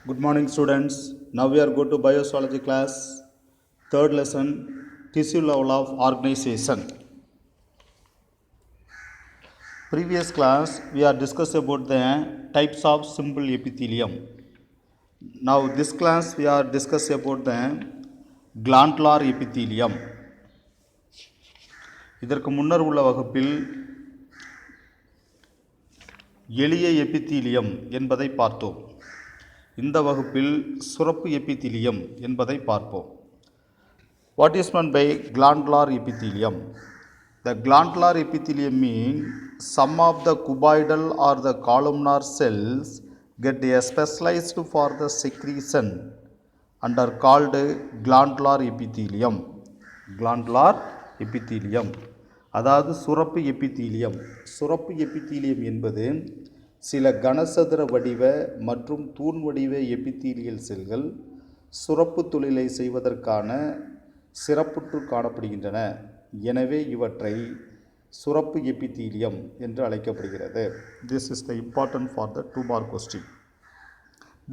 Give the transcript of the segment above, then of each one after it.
Good morning, students. Now we are going to biology class, third lesson, tissue level of organization. Previous class, we are discussed about the types of simple epithelium. Now this class, we are discussed about the glandular epithelium. இதற்கு முன்னர் உள்ள வகுப்பில் எளிய epithelium என்பதை பார்த்தோம். இந்த வகுப்பில் சுரப்பு எபித்தீலியம் என்பதை பார்ப்போம். What is meant by glandular epithelium? The glandular epithelium means some of the cuboidal or the columnar cells get specialized for the secretion and are called glandular epithelium. Glandular epithelium. அதாவது சுரப்பு epithelium. சுரப்பு epithelium என்பது சில கனசதுர வடிவ மற்றும் தூண் வடிவ epithelial செல்கள் சுரப்பு தொழிலை செய்வதற்கான சிறப்புற்று காணப்படுகின்றன. எனவே இவற்றை சுரப்பு எபித்தீலியம் என்று அழைக்கப்படுகிறது. This is the important for the 2 mark question.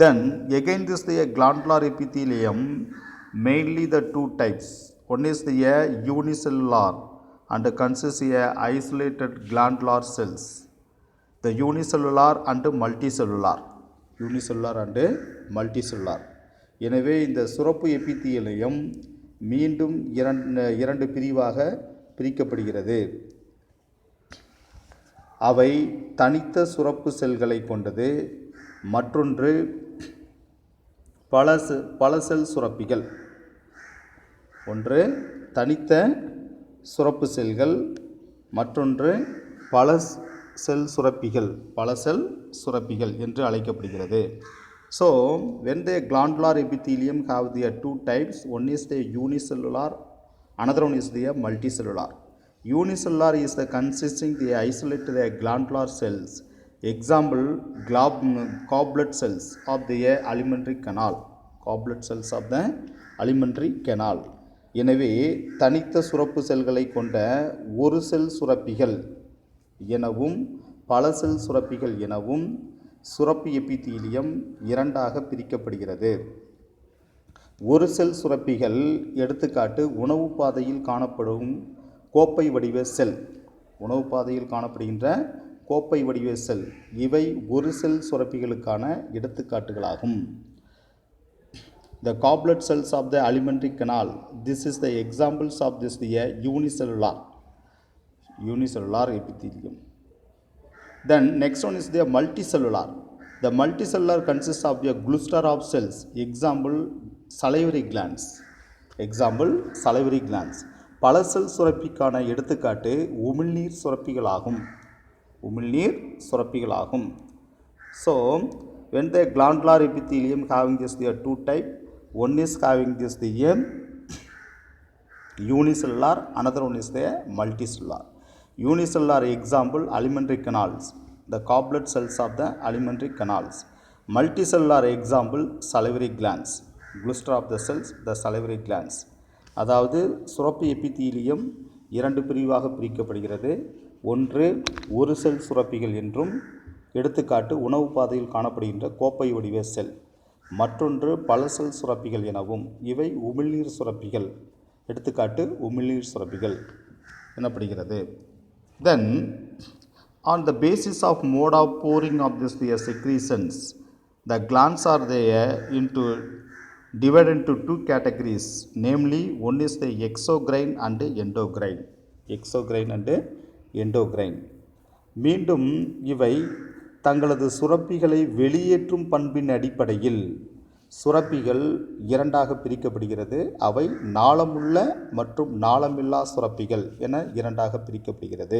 Then again this the glandular epithelium, mainly the two types. One is the unicellular and consists of isolated glandular cells. The unicellular and multicellular. Unicellular and multicellular. எனவே இந்த சுரப்பு epithelium மீண்டும் இரண்டு பிரிவாக பிரிக்கப்படுகிறது. அவை தனித்த சுரப்பு செல்களை கொண்டது. மற்றொன்று பல செல் சுரப்பிகள். ஒன்று தனித்த சுரப்பு செல்கள், மற்றொன்று பல செல் சுரப்பிகள் என்று அழைக்கப்படுகிறது. So when the glandular epithelium have the two types, one is the unicellular, another one is the multicellular. Unicellular is the consisting the isolated glandular cells. Example, goblet cells of the alimentary canal. Goblet cells of the alimentary canal. எனவே தனித்த சுரப்பு செல்களை கொண்ட ஒரு செல் சுரப்பிகள் எனவும் பல செல் சுரப்பிகள் எனவும் சுரப்பு எபித்தீலியம் இரண்டாக பிரிக்கப்படுகிறது. ஒரு செல் சுரப்பிகள் எடுத்துக்காட்டு உணவு பாதையில் காணப்படும் கோப்பை வடிவ செல். உணவு பாதையில் காணப்படுகின்ற கோப்பை வடிவ செல் இவை ஒரு செல் சுரப்பிகளுக்கான எடுத்துக்காட்டுகளாகும். The goblet cells of the alimentary canal, this is the examples of this the unicellular epithelium. Then next one is the multicellular. The multicellular consists of a cluster of cells. Example, salivary glands. பல செல் சுரப்பிக்கான எடுத்துக்காட்டு உமிழ்நீர் சுரப்பிகளாகும். So when the glandular epithelium having this the two type, one is having this the unicellular, another one is the multicellular. Unicellular example, alimentary canals, the goblet cells of the alimentary canals. Multicellular example, salivary glands, cluster of the cells, the salivary glands. அதாவது சுரப்பு epithelium இரண்டு பிரிவாக பிரிக்கப்படுகிறது. ஒன்று ஒரு செல் சுரப்பிகள் என்றும், எடுத்துக்காட்டு உணவு பாதையில் காணப்படுகின்ற கோப்பை வடிவ செல். மற்றொன்று பல செல் சுரப்பிகள் எனவும், இவை உமிழ்நீர் சுரப்பிகள், எடுத்துக்காட்டு உமிழ்நீர் சுரப்பிகள் எனப்படுகிறது. Then on the basis of mode of pouring of this the secretions, the glands are there divided into two categories, namely one is the exocrine and endocrine. மீண்டும் இவை தங்களது சுரப்பிகளை வெளியேற்றும் பண்பின் அடிப்படையில் சுரப்பிகள் இரண்டாக பிரிக்கப்படுகிறது. அவை நாளமுள்ள மற்றும் நாளமில்லா சுரப்பிகள் என இரண்டாக பிரிக்கப்படுகிறது.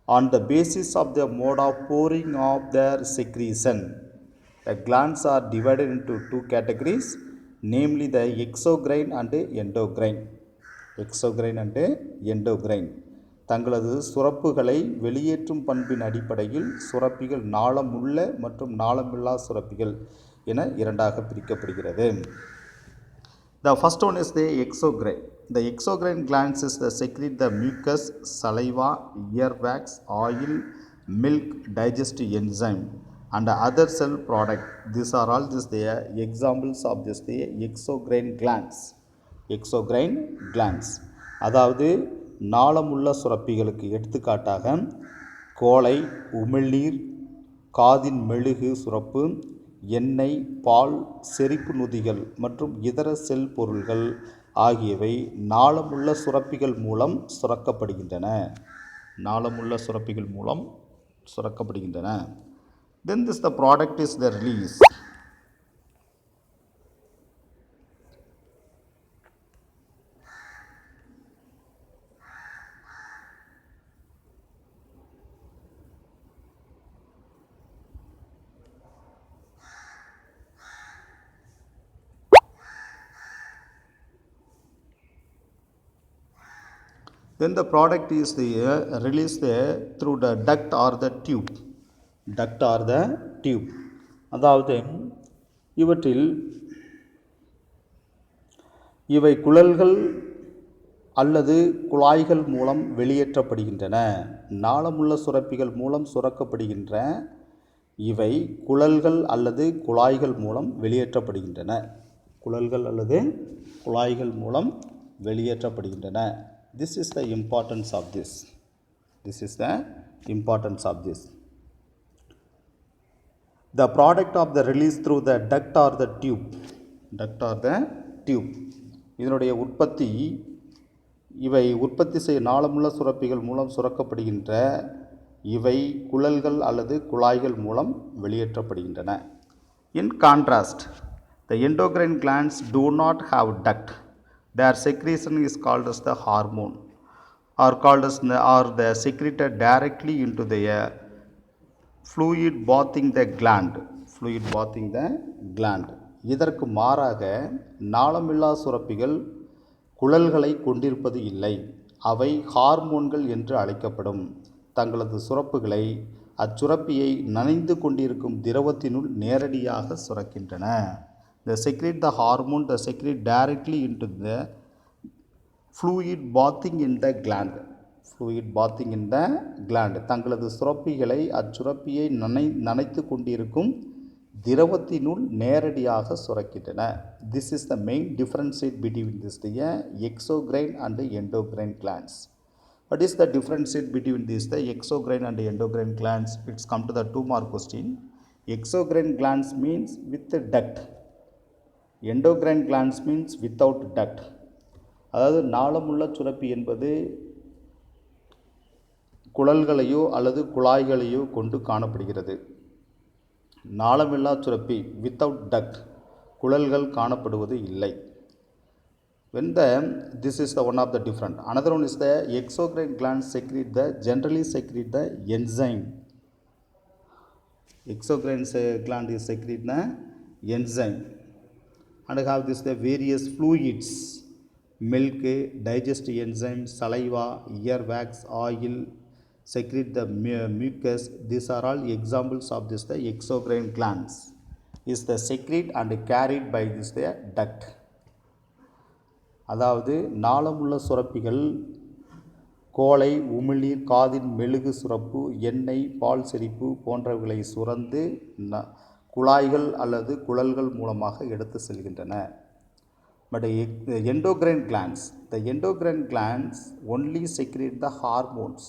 On the basis of the mode of pouring of their secretion, the glands are divided into two categories, namely the exocrine and endocrine. தங்களது சுரப்புகளை வெளியேற்றும் பண்பின் அடிப்படையில் சுரப்பிகள் நாளமுள்ள மற்றும் நாளமில்லா சுரப்பிகள் என இரண்டாக பிரிக்கப்படுகிறது. The first one is the exocrine. The exocrine glands is the secrete the mucus, saliva, earwax, oil, milk, digestive enzyme. and other cell product. These are all just the examples of just the exocrine glands. Exocrine glands அதாவது நாளமுள்ள சுரப்பிகளுக்கு எடுத்துக்காட்டாக கோழை, உமிழ்நீர், காதின் மெழுகு சுரப்பு, எண்ணெய், பால், செரிப்பு நொதிகள் மற்றும் இதர செல் பொருள்கள் ஆகியவை நாளமுள்ள சுரப்பிகள் மூலம் சுரக்கப்படுகின்றன. நாளமுள்ள சுரப்பிகள் மூலம் சுரக்கப்படுகின்றன. Then the product is the release. Then the product is released through the duct or the tube. Duct or the tube. அதாவது இவற்றில் இவை குழல்கள் அல்லது குழாய்கள் மூலம் வெளியேற்றப்படுகின்றன. நாளமுள்ள சுரப்பிகள் மூலம் சுரக்கப்படுகின்ற இவை குழல்கள் அல்லது குழாய்கள் மூலம் வெளியேற்றப்படுகின்றன. குழல்கள் அல்லது குழாய்கள் மூலம் வெளியேற்றப்படுகின்றன. This is the importance of this. This is the importance of this. The product of the release through the duct or the tube. Duct or the tube. இதனுடைய உற்பத்தி இவை உற்பத்தி செய்ய நாளமுள்ள சுரப்பிகள் மூலம் சுரக்கப்படுகின்ற இவை குழல்கள் அல்லது குழாய்கள் மூலம் வெளியேற்றப்படுகின்றன. In contrast, the endocrine glands do not have duct. Their secretion is called as the hormone or they are secreted directly into the fluid bathing the gland. Fluid bathing the gland. இதற்கு மாறாக நாளமில்லா சுரப்பிகள் குழல்களை கொண்டிருப்பது இல்லை. அவை ஹார்மோன்கள் என்று அழைக்கப்படும் தங்களது சுரப்புகளை அச்சுரப்பியை நனைந்து கொண்டிருக்கும் திரவத்தினுள் நேரடியாக சுரக்கின்றன. They secrete the hormone, they secrete directly into the fluid bathing in the gland. Fluid bathing in the gland. தங்களது சுரப்பிகளை அச்சுரப்பியை நனைத்து கொண்டிருக்கும் திரவத்தினுள் நேரடியாக சுரக்கின்றன. This is the main difference between this exocrine and endocrine glands. What is the difference between this the exocrine and endocrine glands? It's come to the 2 mark question. Exocrine glands means with the duct. Endocrine glands means without duct. அதாவது நாளமுள்ள சுரப்பி என்பது குழல்களையோ அல்லது குழாய்களையோ கொண்டு காணப்படுகிறது. நாளமில்லா சுரப்பி without duct குழல்கள் காணப்படுவது இல்லை. When this is the one of the different. Another one is the exocrine glands generally secrete the enzyme. Exocrine gland is secrete the enzyme and have this the various fluids, milk, digestive enzyme, saliva, earwax, oil, secrete the mucus. These are all examples of this the exocrine glands is the secrete and carried by this the duct. அதாவது நாளமுள்ள சுரப்பிகள் கோழை, உமிழ்நீர், காதின் மெழுகு சுரப்பு, எண்ணெய், பால் செரிப்பு போன்றவைகளை சுரந்து குழாய்கள் அல்லது குழல்கள் மூலமாக எடுத்து செல்கின்றன. But the endocrine glands only secrete the hormones.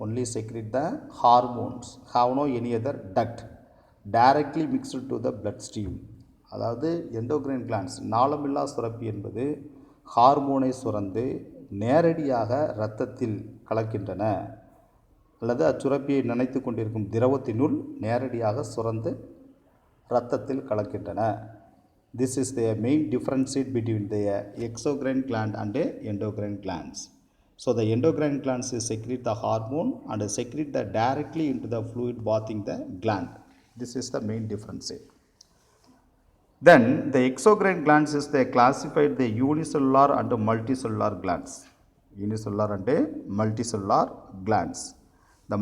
Only secrete the hormones. Have no any other duct. Directly mixed to the bloodstream. அதாவது எண்டோக்ரைன் கிளாண்ட்ஸ் நாளமில்லா சுரப்பி என்பது ஹார்மோனை சுரந்து நேரடியாக இரத்தத்தில் கலக்கின்றன அல்லது அச்சுரப்பியை நனைத்து கொண்டிருக்கும் திரவத்தினுள் நேரடியாக சுரந்து இரத்தத்தில் கலக்கின்றன. This is the main difference between the exocrine gland and endocrine glands. So the endocrine glands secrete the hormone and secrete the directly into the fluid bathing the gland. This is the main difference. Then the exocrine glands is they classified the unicellular and multicellular glands. Unicellular and multicellular glands. The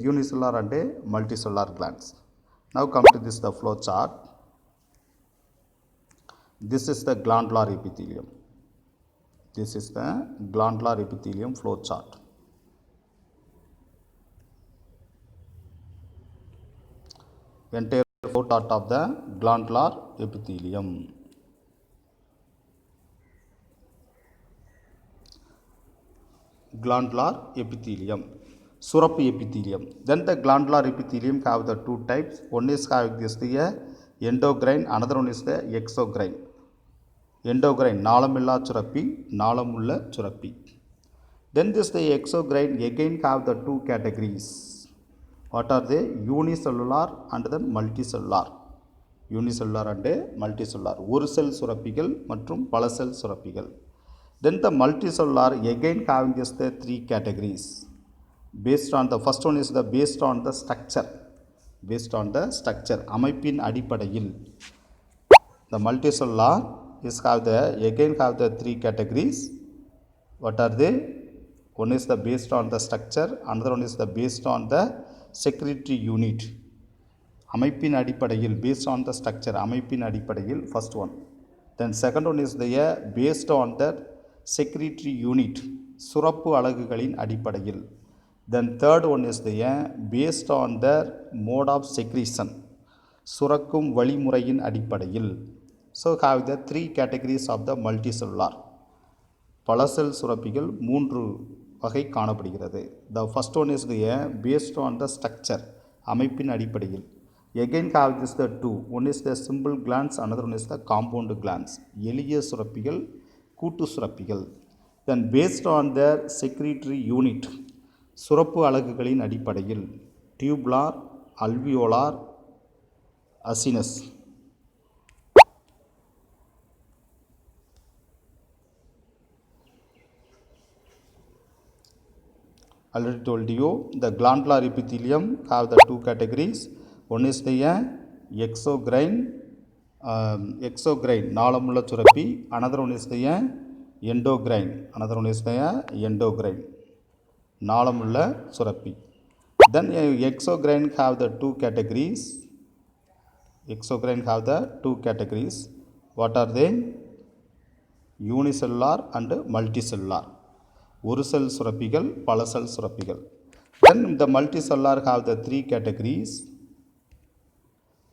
unicellular and multicellular glands. Now come to this the flow chart. This is the glandular epithelium. This is the glandular epithelium flow chart. entire part of the glandular epithelium. Glandular epithelium, சுரப்பு epithelium. Then the glandular epithelium have the two types. One is having this the endocrine, another one is the exocrine. Endocrine நாளமில்லா சுரப்பி, நாளமுள்ள சுரப்பி. Then this the exocrine again have the two categories. What are they? Unicellular and then multicellular. Unicellular and multicellular. ஒரு செல் சுரப்பிகள் மற்றும் பல செல் சுரப்பிகள். Then the multicellular again having this the three categories. Based on the first one is the based on the structure. Based on the structure. அமைப்பின் அடிப்படையில். The multicellular is have the again have the three categories. What are they? One is the based on the structure, another one is the based on the secretory unit. அமைப்பின் அடிப்படையில் based on the structure, அமைப்பின் அடிப்படையில் first one. Then second one is the based on the secretory unit, சுரப்பு அலகுகளின் அடிப்படையில். Then third one is the based on the mode of secretion, சுரக்கும் வழிமுறையின் அடிப்படையில். So have the three categories of the multicellular. பல செல் சுரப்பிகள் மூன்று வகை காணப்படுகிறது. The first one is the based on the structure, அமைப்பின் அடிப்படையில். Again have this the two. One is the simple glands, another one is the compound glands. எளிய சுரப்பிகள், கூட்டு சுரப்பிகள். Then based on their secretory unit, சுரப்பு அலகுகளின் அடிப்படையில் tubular, alveolar, acinus. Already told you the glandular epithelium have the two categories. One is the exocrine, நாளமுள்ள சுரப்பி. Another one is the endocrine. Another one is the endocrine, நாளமுள்ள சுரப்பி. Then exocrine have the two categories. Exocrine have the two categories. What are they? Unicellular and multicellular. ஒரு செல் சுரப்பிகள், பல செல் சுரப்பிகள். Then the multicellular have the three categories.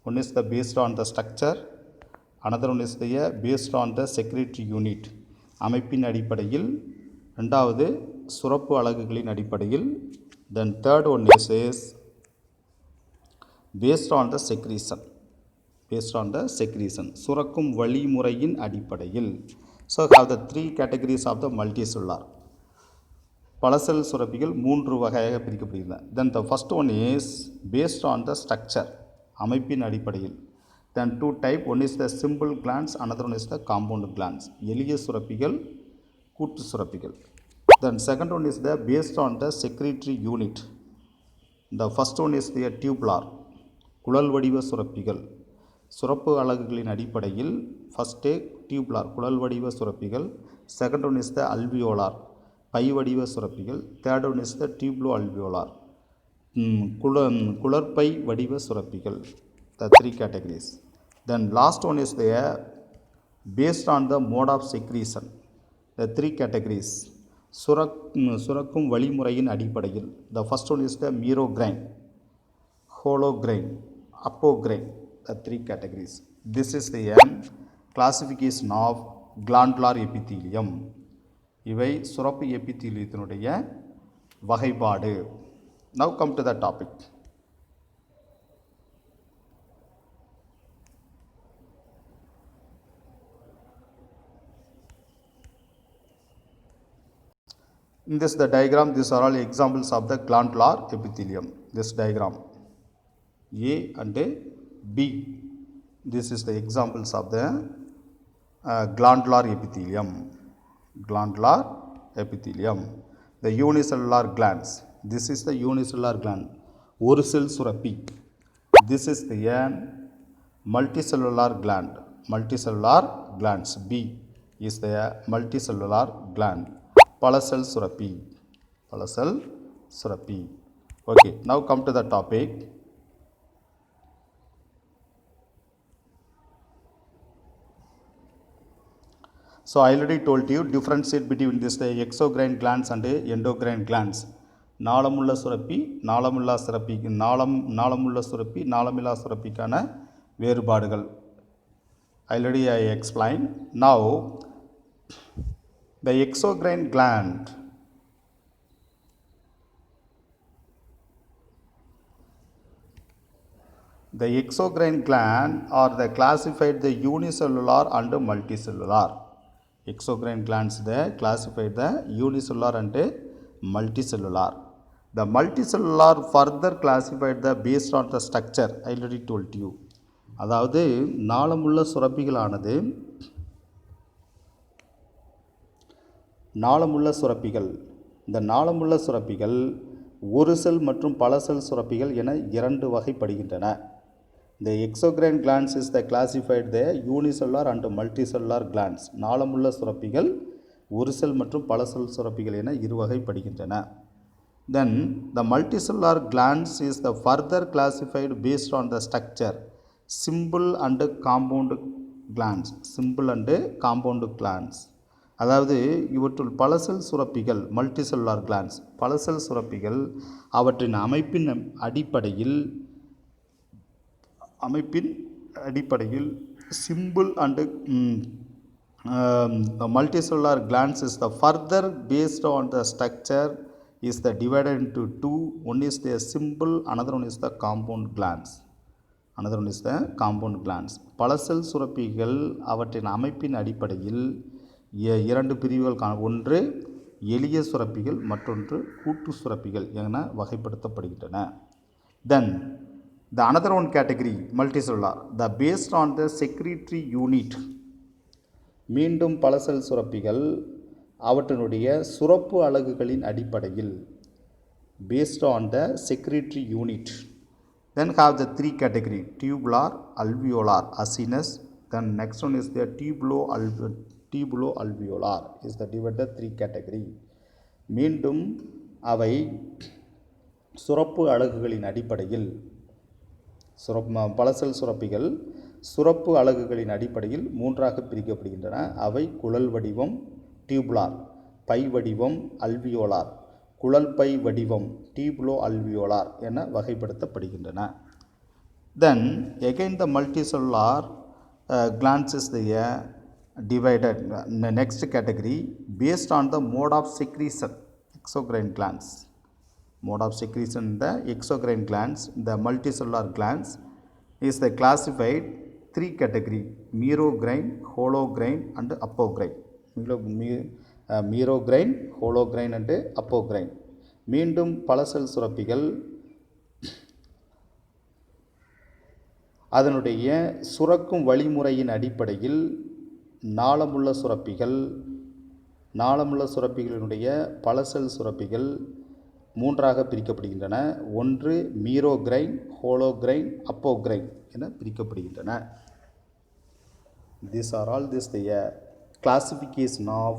One is the based on the structure, another one is the based on the secretory unit, அமைப்பின் அடிப்படையில். இரண்டாவது சுரப்பு அலகுகளின் அடிப்படையில். Then third one is based on the secretion, based on the secretion, சுரக்கும் வழிமுறையின் அடிப்படையில். So have the three categories of the multicellular. பல செல் சுரப்பிகள் மூன்று வகையாக பிரிக்கப்படுகின்றன. Then the first one is based on the structure, அமைப்பின் அடிப்படையில். Then two type, one is the simple glands, another one is the compound glands. எளிய சுரப்பிகள், கூட்டு சுரப்பிகள். Then second one is the based on the secretory unit. The first one is the tubular, குழல் வடிவ சுரப்பிகள். சுரப்பு அலகுகளின் அடிப்படையில் first tubular, குழல் வடிவ சுரப்பிகள். Second one is the alveolar, பை வடிவ சுரப்பிகள். Third one is the tubulo-alveolar, குளற்பை வடிவ சுரப்பிகள். The three categories. Then last one is there based on the mode of secretion. The three categories. சுரக்கும் வழிமுறையின் அடிப்படையில். The first one is the merocrine, holocrine, apocrine. The three categories. This is the classification of glandular epithelium. இவை சுரப்பு எபித்தீலியத்தினுடைய வகைப்பாடு. Now come to the topic. In this the diagram, these are all examples of the glandular epithelium. This diagram A and B, this is the examples of the glandular epithelium. Glandular epithelium. The unicellular glands, this is the unicellular gland, ஒரு செல் சுரப்பி. This is the multicellular gland, multicellular glands. B is the multicellular gland, பல செல் சுரப்பி, பல செல் சுரப்பி. Okay, now come to the topic. So I already told you differentiate between this the exocrine glands and endocrine glands. நாளமுள்ள சுரப்பி, நாளமுள்ள சுரப்பி, நாளமில்லா சுரப்பிக்கான வேறுபாடுகள். Already I explained. Now, the exocrine gland. The exocrine gland are the classified the unicellular and multicellular. Exocrine glands they classified the unicellular and multicellular. The multicellular further classified the based on the structure. I already told you. அதாவது நாளமுள்ள சுரப்பிகளானது இந்த நாளமுள்ள சுரப்பிகள் ஒரு செல் மற்றும் பல செல் சுரப்பிகள் என இரண்டு வகைப்படுகின்றன. The exocrine glands is the classified the unicellular and multicellular glands. நாளமுள்ள சுரப்பிகள் ஒரு செல் மற்றும் பல செல் சுரப்பிகள் என இரு வகைப்படுகின்றன. Then the multicellular glands is the further classified based on the structure, simple and compound glands. Simple and compound glands. அதாவது இவற்றுள் பல செல் சுரப்பிகள் மல்டிசெல்லுலார் கிளான்ஸ், பல செல் சுரப்பிகள் அவற்றின் அமைப்பின் அடிப்படையில் simple and multicellular glands is the further based on the structure is the divided into two. One is the simple, another one is the compound glands. பல செல் சுரப்பிகள் அவற்றின் அமைப்பின் அடிப்படையில் இரண்டு பிரிவுகள் ஒன்று எளிய சுரப்பிகள், மற்றொன்று கூட்டு சுரப்பிகள் என வகைப்படுத்தப்படுகின்றன. Then the another one category multicellular, the based on the secretory unit. மீண்டும் பல செல் சுரப்பிகள் அவற்றினுடைய சுரப்பு அலகுகளின் அடிப்படையில் based on the secretory unit. Then have the three category, tubular, alveolar, acinus. Then next one is the tubulo-alveolar is the divided three category. மீண்டும் அவை சுரப்பு அலகுகளின் அடிப்படையில் பல செல் சுரப்பிகள் சுரப்பு அலகுகளின் அடிப்படையில் மூன்றாக பிரிக்கப்படுகின்றன. அவை குழல் வடிவம் டியூபுலார், பை வடிவம் அல்வியோலார், குழல் பை வடிவம் டியூபுலோ அல்வியோலார் என வகைப்படுத்தப்படுகின்றன. Then again the multicellular glands is the divided next category based on the mode of secretion. Exocrine glands, mode of secretion in the exocrine glands, the multicellular glands is the classified three category, merocrine, holocrine and apocrine. merocrine, holocrine and apocrine. மீண்டும் பல செல் சுரப்பிகள் அதனுடைய சுரக்கும் வழிமுறையின் அடிப்படையில் நாளமுள்ள சுரப்பிகளினுடைய பல செல் சுரப்பிகள் மூன்றாக பிரிக்கப்படுகின்றன. ஒன்று மீரோக்ரைன், ஹோலோக்ரைன், அப்போக்ரைன் என பிரிக்கப்படுகின்றன. These are all this the classification of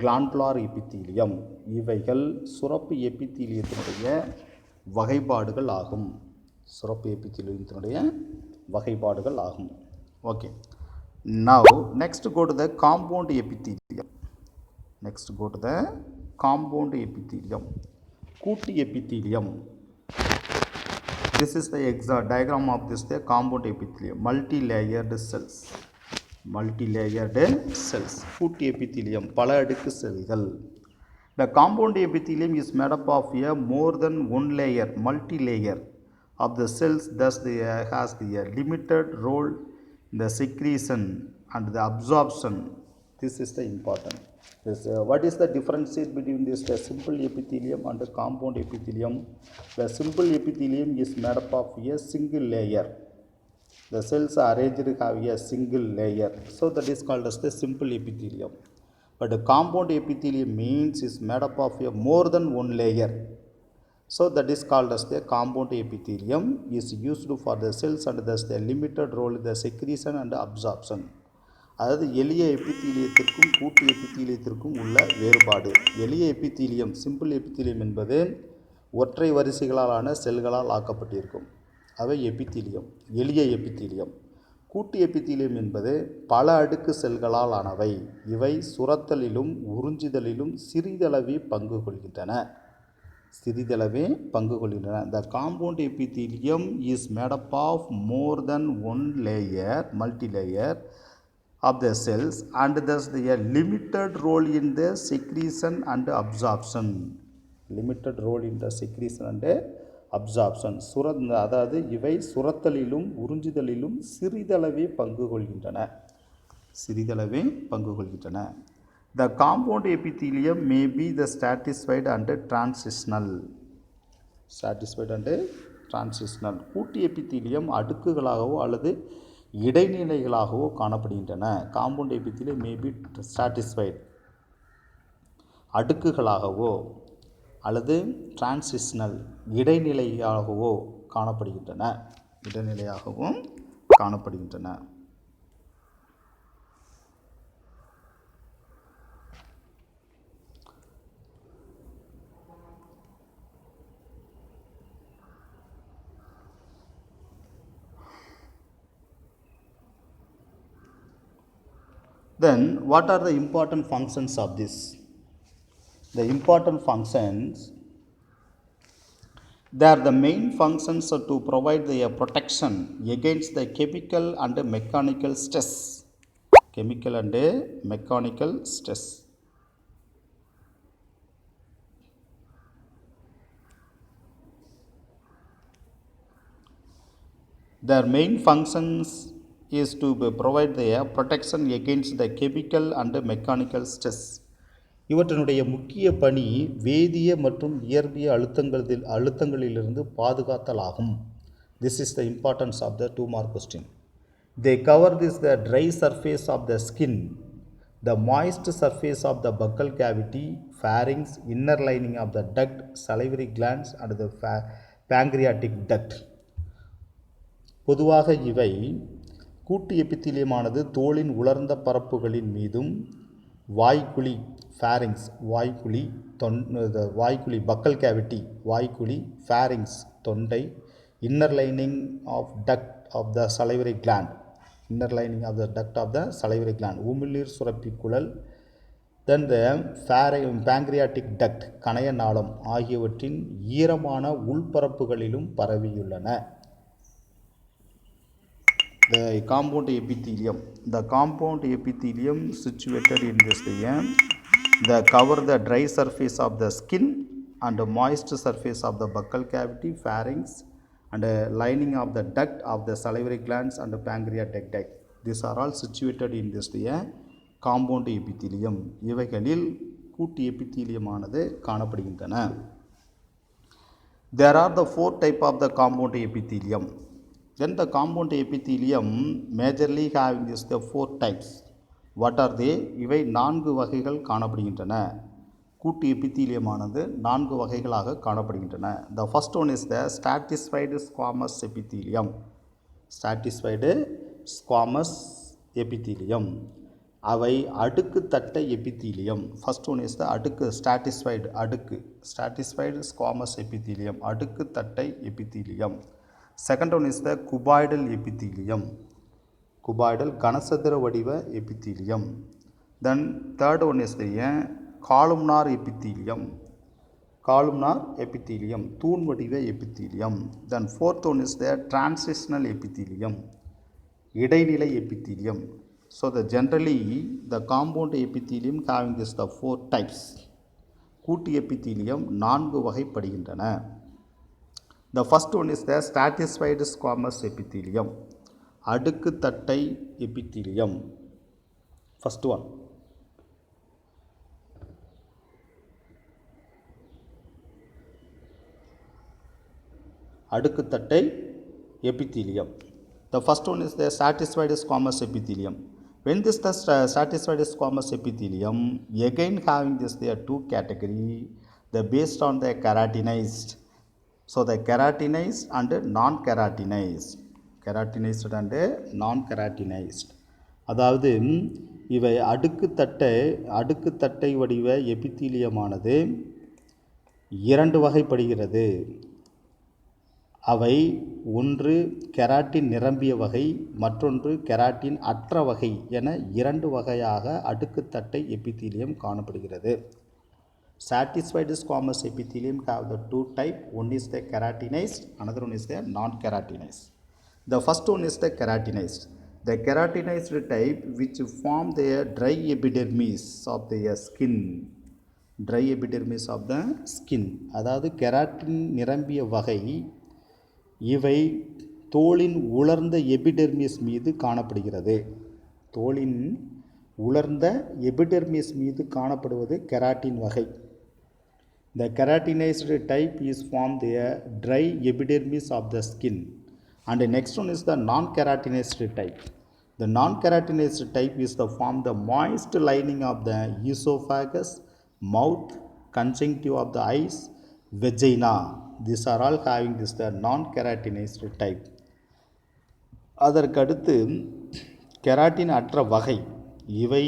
glandular epithelium. இவைகள் சுரப்பு எபித்தீலியத்தினுடைய வகைப்பாடுகள் ஆகும். Okay. Now next go to the compound epithelium. கூட்டு epithelium. This is the exact diagram of this the compound epithelium. Multi-layered cells. கூட்டு epithelium பல அடுக்கு செல்கள். The compound epithelium is made up of a more than one layer, multi-layer of the cells. Thus they has the limited role in the secretion and the absorption. This is the important. What is the difference between this the simple epithelium and the compound epithelium? The simple epithelium is made up of a single layer. The cells are arranged have a single layer, so that is called as the simple epithelium. But the compound epithelium means is made up of a more than one layer, so that is called as the compound epithelium is used for the cells and thus the limited role in the secretion and absorption. அதாவது எளிய எபித்தீலியத்திற்கும் கூட்டு எபித்தீலியத்திற்கும் உள்ள வேறுபாடு. எளிய epithelium simple epithelium என்பது ஒற்றை வரிசைகளாலான செல்களால் ஆக்கப்பட்டிருக்கும், அவை எபித்தீலியம், எளிய எபித்தீலியம். கூட்டு எபித்தீலியம் என்பது பல அடுக்கு செல்களால் ஆனவை. இவை சுரத்தலிலும் உறிஞ்சுதலிலும் சிறிதளவே பங்கு கொள்கின்றன. சிறிதளவே பங்கு கொள்கின்றன. The compound epithelium is made up of more than one layer, multi-layer of the cells and thus a limited role in the secretion and absorption. Limited role in the secretion and absorption. அதாவது இவை சுரத்தலிலும் உறிஞ்சுதலிலும் சிறிதளவே பங்கு கொள்கின்றன. சிறிதளவே பங்கு கொள்கின்றன. The compound epithelium may be the stratified and transitional. Stratified and transitional. கூட்டு epithelium அடுக்குகளாகவோ அல்லது இடைநிலைகளாகவோ காணப்படுகின்றன. Compound epithelium may be stratified அடுக்குகளாகவோ அல்லது டிரான்சிஷனல் இடைநிலையாகவோ காணப்படுகின்றன. இடைநிலையாகவும் காணப்படுகின்றன. Then what are the important functions of this? The important functions, they are the main functions to provide the protection against the chemical and mechanical stress. Chemical and mechanical stress. Their main functions is to provide the protection against the chemical and mechanical stress. இவற்றினுடைய முக்கிய பணி வேதிய மற்றும் இயற்பிய அழுத்தங்களிலிருந்து பாதுகாத்தல் ஆகும். This is the importance of the 2 mark question. They cover the dry surface of the skin, the moist surface of the buccal cavity, pharynx, inner lining of the duct, salivary glands and the pancreatic duct. பொதுவாக இவை கூட்டு எபித்தீலியமானது தோலின் உலர்ந்த பரப்புகளின் மீதும் வாய்க்குழி pharynx வாய்க்குழி பக்கல் cavity வாய்க்குழி pharynx தொண்டை inner lining of duct of the salivary gland உமிழ்நீர் சுரப்பி குழல் then the pancreatic duct கணைய நாளம் ஆகியவற்றின் ஈரமான உள்பரப்புகளிலும் பரவியுள்ளன. The compound epithelium situated in this they cover the dry surface of the skin and the moist surface of the buccal cavity, pharynx and lining of the duct of the salivary glands and the pancreatic duct. These are all situated in this compound epithelium. இவைகளில் கூட்டு எபித்தீலியமானது காணப்படுகின்றன. There are the 4 types of the compound epithelium. Then the compound epithelium majorly having the 4 types. What are they? இவை 4 வகைகள் காணப்படுகின்றன. கூட்டு எபித்தீலியமானது 4 வகைகளாக காணப்படுகின்றன. The first one is the stratified squamous epithelium. Stratified squamous epithelium. அவை அடுக்கு தட்டை epithelium. First one is the அடுக்கு stratified squamous epithelium அடுக்கு தட்டை epithelium. Second one is the cuboidal epithelium. Cuboidal கனசதுர வடிவ epithelium. Then third one is the columnar epithelium தூண் வடிவ epithelium. Then fourth one is the transitional epithelium இடைநிலை epithelium. So generally the compound epithelium having this the 4 types. கூட்டு epithelium 4 வகைப்படுகின்றன. The first one is the stratified squamous epithelium. அடுக்கு தட்டை epithelium. First one. அடுக்கு தட்டை epithelium. The first one is the stratified squamous epithelium. When this the stratified squamous epithelium again having this there 2 category, the based on the keratinized. So the keratinized and non-keratinized. Keratinized and non-keratinized. அதாவது இவை அடுக்கு தட்டை வடிவ எபித்தீலியமானது 2 வகைப்படுகிறது. அவை ஒன்று keratin நிரம்பிய வகை, மற்றொன்று கெராட்டின் அற்ற வகை என 2 வகையாக அடுக்கு தட்டை எபித்தீலியம் காணப்படுகிறது. Satisfied squamous epithelium have the two type. One is the keratinized, another one is the non-keratinized. The first one is the keratinized. The keratinized type which form the dry epidermis of the skin. Dry epidermis of the skin. அதாவது keratin நிரம்பிய வகை இவை தோலின் உலர்ந்த epidermis மீது காணப்படுகிறது. தோலின் உலர்ந்த எபிடெர்மிஸ் மீது காணப்படுவது கெராட்டின் வகை. The keratinized type is formed the dry epidermis of the skin. And the next one is the non-keratinized type. The non-keratinized type is the form the moist lining of the esophagus, mouth, conjunctive of the eyes, vagina. These are all having this the non-keratinized type. அதற்கடுத்து keratin அற்ற வகை இவை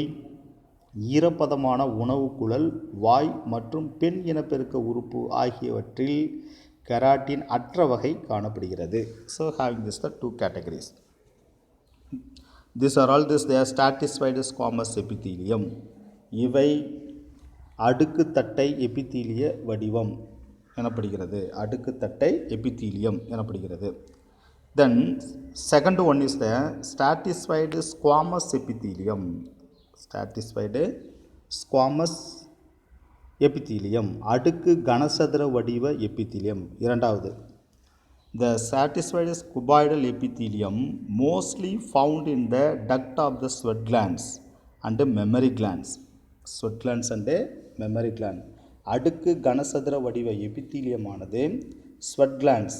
ஈரப்பதமான உணவு குழல், வாய் மற்றும் பெண் இனப்பெருக்க உறுப்பு ஆகியவற்றில் கெராட்டின் அற்ற வகை காணப்படுகிறது. So having this the two categories. These are all this they are stratified squamous epithelium. இவை அடுக்கு தட்டை எபித்தீலிய வடிவம் எனப்படுகிறது. அடுக்கு தட்டை எபித்தீலியம் எனப்படுகிறது. Then second one is the stratified squamous epithelium. Stratified squamous epithelium. அடுக்கு கனசதுர வடிவ எபித்தீலியம். இரண்டாவது. The stratified cuboidal epithelium mostly found in the duct of the sweat glands and mammary glands. Sweat glands and mammary gland. அடுக்கு கனசதுர வடிவ எபித்தீலியமானது sweat glands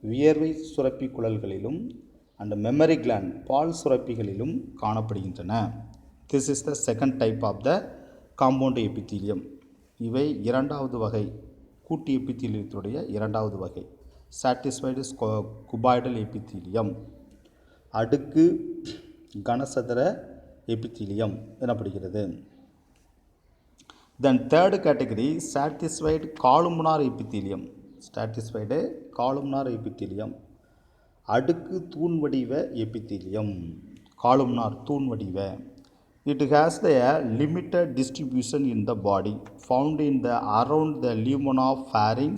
வியர்வை சுரப்பி குழல்களிலும் and memory gland பால் சுரப்பிகளிலும் காணப்படுகின்றன. This is the second type of the compound epithelium. இவை இரண்டாவது வகை கூட்டு எபித்தீலியத்துடைய இரண்டாவது வகை. Satisfied cuboidal epithelium. அடுக்கு கனசதுர எபித்தீலியம் எனப்படுகிறது. Then third category satisfied columnar epithelium. Satisfied columnar epithelium. அடுக்கு தூண் வடிவ எபித்தீலியம். columnar தூண் வடிவ. It has the limited distribution in the body, found in the around the lumen of pharynx,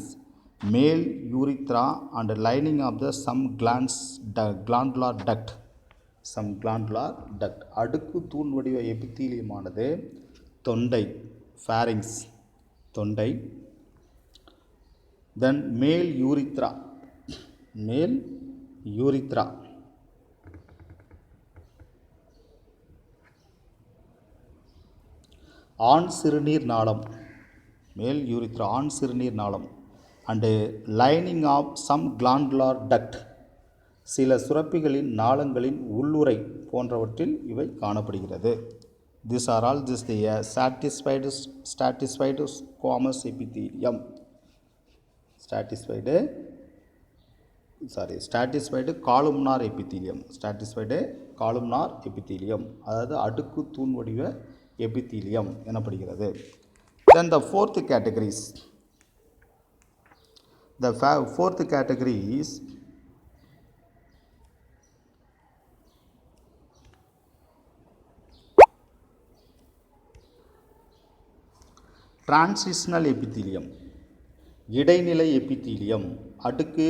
male urethra and lining of the some glandular duct. Some glandular duct. அடுக்கு தூண் வடிவ எபித்தீலியமானது தொண்டை pharynx தொண்டை, then male urethra ஆண் சிறுநீர் நாளம் மேல் urethra ஆண் சிறுநீர் நாளம் and lining of some glandular duct சில சுரப்பிகளின் நாளங்களின் உள்ளுறை போன்றவற்றில் இவை காணப்படுகிறது. These are all this the satisfied squamous epithelium. Stratified columnar epithelium. Stratified columnar epithelium. அதாவது அடுக்கு தூண் வடிவ epithelium எனப்படுகிறது. Then the fourth categories. The fourth category is transitional epithelium. இடைநிலை epithelium. அடுக்கு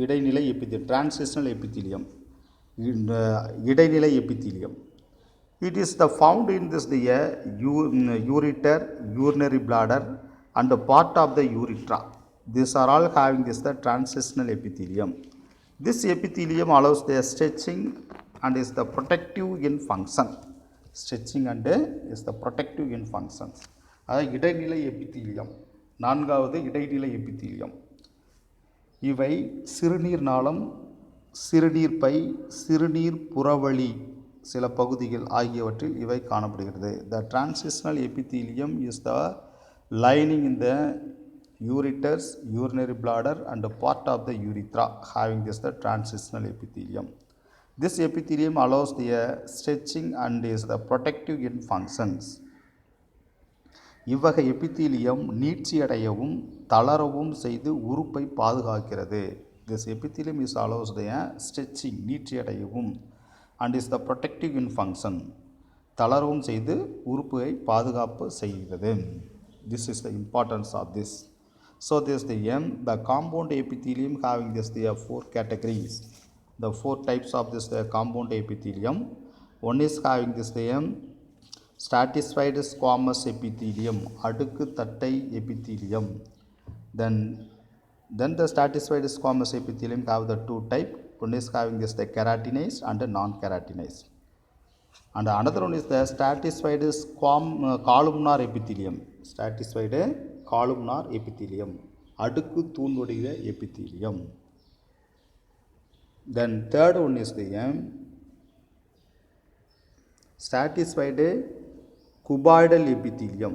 இடைநிலை epithelium. Transitional epithelium. இடைநிலை epithelium. It is the found in this the ureter, urinary bladder and part of the urethra. These are all having this the transitional epithelium. This epithelium allows the stretching and is the protective in function. Stretching and is the protective in functions. அதாவது இடைநிலை epithelium. நான்காவது இடைநிலை epithelium. இவை சிறுநீர் நாளம், சிறுநீர் by, சிறுநீர் புறவழி சில பகுதிகள் ஆகியவற்றில் இவை காணப்படுகிறது. The transitional epithelium is the lining in the ureters, urinary bladder and part of the urethra having this the transitional epithelium. This epithelium allows the stretching and is the protective in functions. இவ்வகை epithelium நீட்சியடையவும் தளரவும் செய்து உறுப்பை பாதுகாக்கிறது. This epithelium is allows the stretching நீட்சியடையவும் and is the protective in function. தளரவும் செய்து உறுப்பை பாதுகாப்பு செய்கிறது. This is the importance of this. So this is the the compound epithelium having this the four categories. The four types of this the compound epithelium. One is having this the stratified squamous epithelium, அடுக்கு தட்டை epithelium. Then the stratified squamous epithelium have the two type. One is having this the keratinized and non-keratinized. And another one is the stratified columnar epithelium. Stratified columnar epithelium, அடுக்கு தூண் வடிவ epithelium. Then third one is the stratified cuboidal epithelium.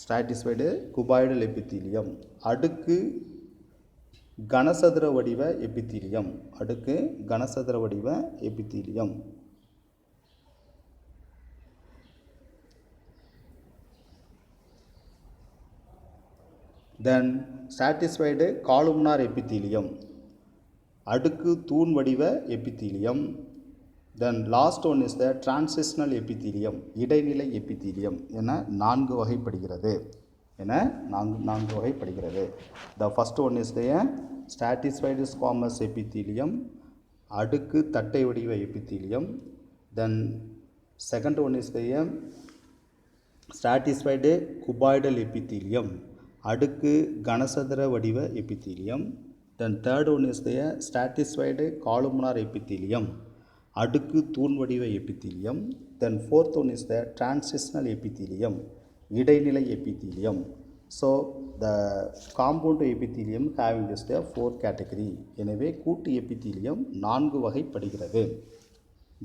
Stratified cuboidal epithelium, அடுக்கு கனசதுர வடிவ epithelium. அடுக்கு கனசதுர வடிவ epithelium. Then stratified columnar epithelium, அடுக்கு தூண் வடிவ epithelium. Then last one is the transitional epithelium, இடைநிலை epithelium என நான்கு வகைப்படுகிறது. The first one is the stratified squamous epithelium, அடுக்கு தட்டை வடிவ epithelium. Then second one is the stratified cuboidal epithelium, அடுக்கு கனசதுர வடிவ epithelium. Then third one is the stratified columnar epithelium, அடுக்கு தூண் வடிவ epithelium. Then fourth one is the transitional epithelium, இடைநிலை epithelium. So the compound epithelium having this the four category. எனவே கூட்டு epithelium நான்கு வகைப்படுகிறது.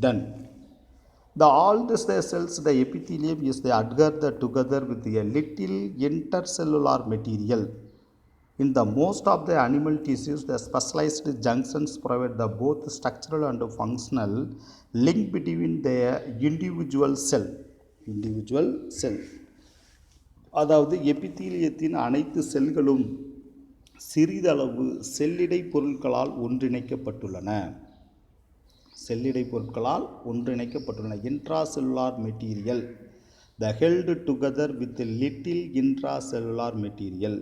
Then all this the cells, the epithelium is the adhered together with a little intercellular material. In the most of the animal tissues, the specialized junctions provide the both structural and functional link between the individual cell. அதாவது எபித்தீலியத்தின் அனைத்து செல்களும் சிறிதளவு செல்லிடை பொருட்களால் ஒன்றிணைக்கப்பட்டுள்ளன. Intracellular material, the held together with little intracellular material.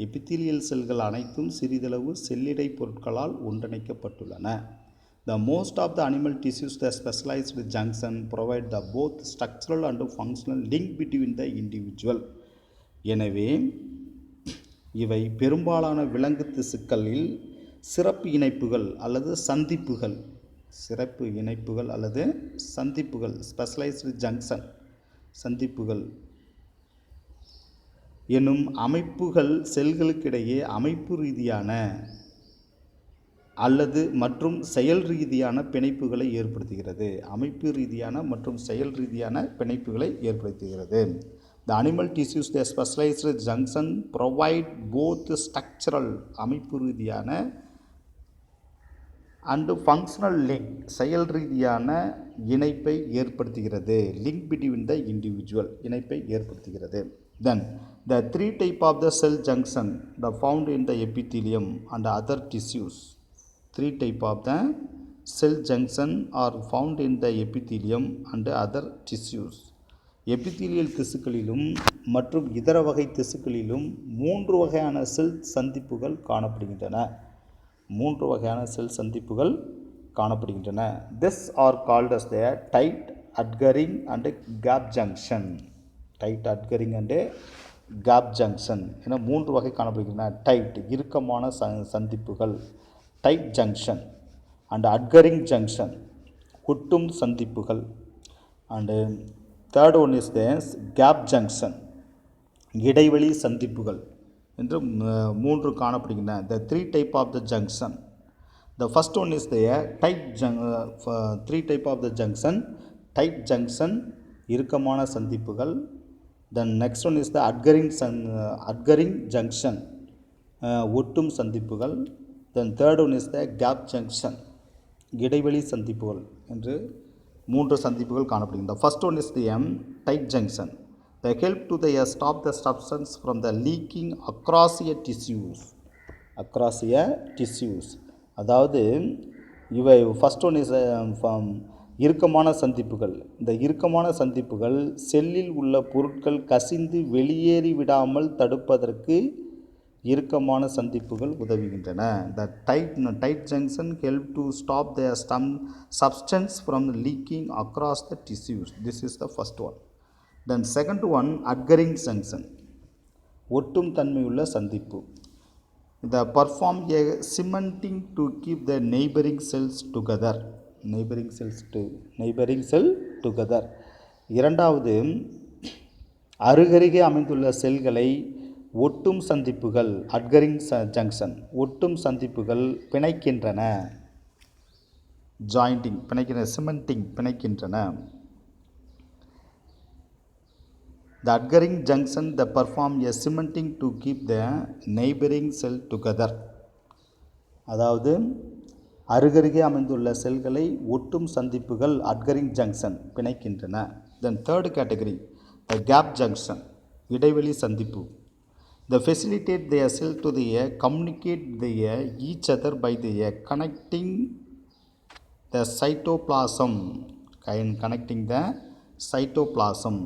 Epithelial செல்கள் அனைத்தும் சிறிதளவு செல்லிடை பொருட்களால் ஒன்றிணைக்கப்பட்டுள்ளன. The most of the animal tissues, the specialized junction provide the both structural and functional link between the individual. எனவே இவை பெரும்பாலான விலங்கு திசுக்களில் சிறப்பு இணைப்புகள் அல்லது சந்திப்புகள் ஸ்பெஷலைஸ்டு ஜங்ஷன் சந்திப்புகள் எனும் அமைப்புகள் செல்களுக்கிடையே அமைப்பு ரீதியான அல்லது மற்றும் செயல் ரீதியான பிணைப்புகளை ஏற்படுத்துகிறது. The animal tissues, the specialized junction provide both structural அமைப்பு ரீதியான and functional link செயல் ரீதியான இணைப்பை ஏற்படுத்துகிறது. Link between the individual இணைப்பை ஏற்படுத்துகிறது. Then the three type of the cell junction the found in the epithelium and other tissues. Three type of the cell junction are found in the epithelium and other tissues. Epithelial திசுக்களிலும் மற்றும் இதர வகை திசுக்களிலும் மூன்று வகையான செல் சந்திப்புகள் காணப்படுகின்றன. This are called as the tight, adhering and gap junction. என மூன்று வகை காணப்படுகின்றன. டைட் இறுக்கமான சந்திப்புகள் tight junction, and adhering junction ஒட்டும் சந்திப்புகள், and third one is the gap junction இடைவெளி சந்திப்புகள் என்று மூன்று காணப்படுகின்றன. The three type of the junction. The first one is the three type of the junction tight junction இறுக்கமான சந்திப்புகள். Then next one is the adhering junction ஒட்டும் சந்திப்புகள். Then third one is the gap junction இடைவெளி சந்திப்புகள் என்று மூன்று சந்திப்புகள் காணப்படுகின்றன. First one is the tight junction. They help to stop the substance from the leaking across a tissues. அதாவது இவை ஃபர்ஸ்ட் ஒன் இஸ் இறுக்கமான சந்திப்புகள். இந்த இறுக்கமான சந்திப்புகள் செல்லில் உள்ள பொருட்கள் கசிந்து வெளியேறி விடாமல் தடுப்பதற்கு இறுக்கமான சந்திப்புகள் உதவுகின்றன. The tight junction help to stop the substance from leaking across the tissues. This is the first one. Then second one, adhering junction. ஒட்டும் தன்மையுள்ள சந்திப்பு. The perform a cementing to keep the neighboring cells together. neighboring cell together. இரண்டாவது, அருகருகே அமைந்துள்ள செல்களை ஒட்டும் சந்திப்புகள், அட்கரிங் junction, ஒட்டும் சந்திப்புகள் பிணைக்கின்றன. ஜாயிண்டிங் பிணைக்கின்றன, சிமெண்டிங் பிணைக்கின்றன. The adhering junction that perform a cementing to keep the neighboring cell together. அதாவது அருகருகே அமைந்துள்ள செல்களை ஒட்டும் சந்திப்புகள் adhering junction பிணைக்கின்றன. Then third category, the gap junction, இடைவெளி சந்திப்பு. The facilitate the cell to the communicate the each other by the connecting the cytoplasm, connecting the cytoplasm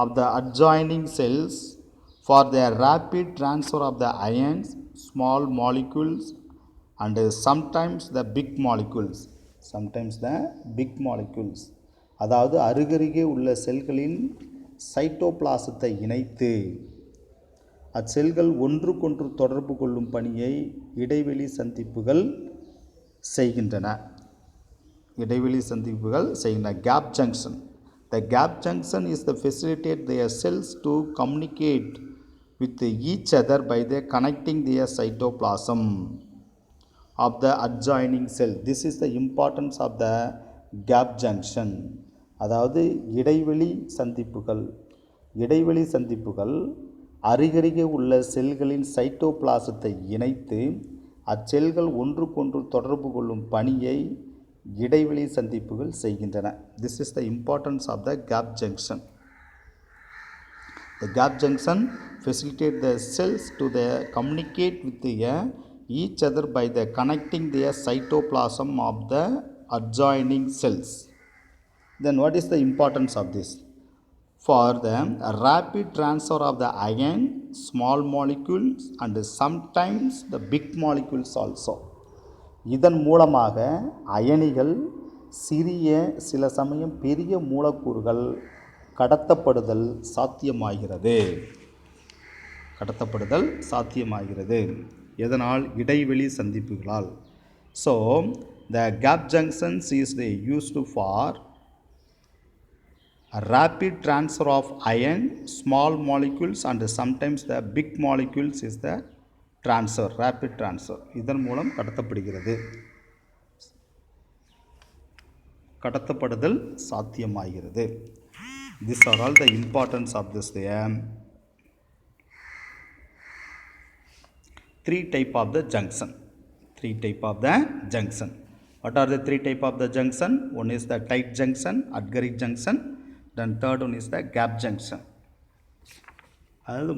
of the adjoining cells for the rapid transfer of the ions, small molecules and sometimes the big molecules. அதாவது அருகருகே உள்ள செல்களின் சைட்டோபிளாசத்தை இணைத்து அச்செல்கள் ஒன்றுக்கொன்று தொடர்பு கொள்ளும் பணியை இடைவெளி சந்திப்புகள் செய்கின்றன. Gap junction. The gap junction is the facilitate their cells to communicate with each other by the connecting their cytoplasm of the adjoining cell. This is the importance of the gap junction. அதாவது இடைவெளி சந்திப்புகள் அருகருகே உள்ள செல்களின் சைட்டோபிளாசத்தை இணைத்து அச்செல்கள் ஒன்றுக்கொன்று தொடர்பு கொள்ளும் பணியை இடைவெளி சந்திப்புகள் செய்கின்றன. This is the importance of the gap junction. The gap junction facilitate the cells to communicate with each other by the connecting their cytoplasm of the adjoining cells. Then what is the importance of this? For the rapid transfer of the ion, small molecules and sometimes the big molecules also. இதன் மூலமாக அயனிகள், சிறிய சில சமயம் பெரிய மூலக்கூறுகள் கடத்தப்படுதல் சாத்தியமாகிறது. எதனால்? இடைவெளி சந்திப்புகளால். So the gap junctions is used for a rapid transfer of ion, small molecules and sometimes the big molecules is the transfer, rapid transfer. இதன் மூலம் கடத்தப்படுதல் சாத்தியமாகிறது. These are all the importance of this three type of the junction. What are the three type of the junction? One is the tight junction, adhering junction, then third one is the gap junction. அதாவது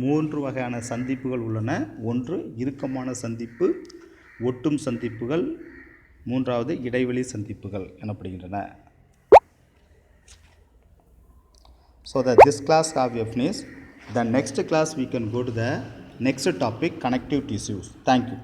மூன்று வகையான சந்திப்புகள் உள்ளன. ஒன்று இறுக்கமான சந்திப்பு, ஒட்டும் சந்திப்புகள், மூன்றாவது இடைவெளி சந்திப்புகள் எனப்படுகின்றன. So that this class have finished. The next class we can go to the next topic, connective tissues. Thank you.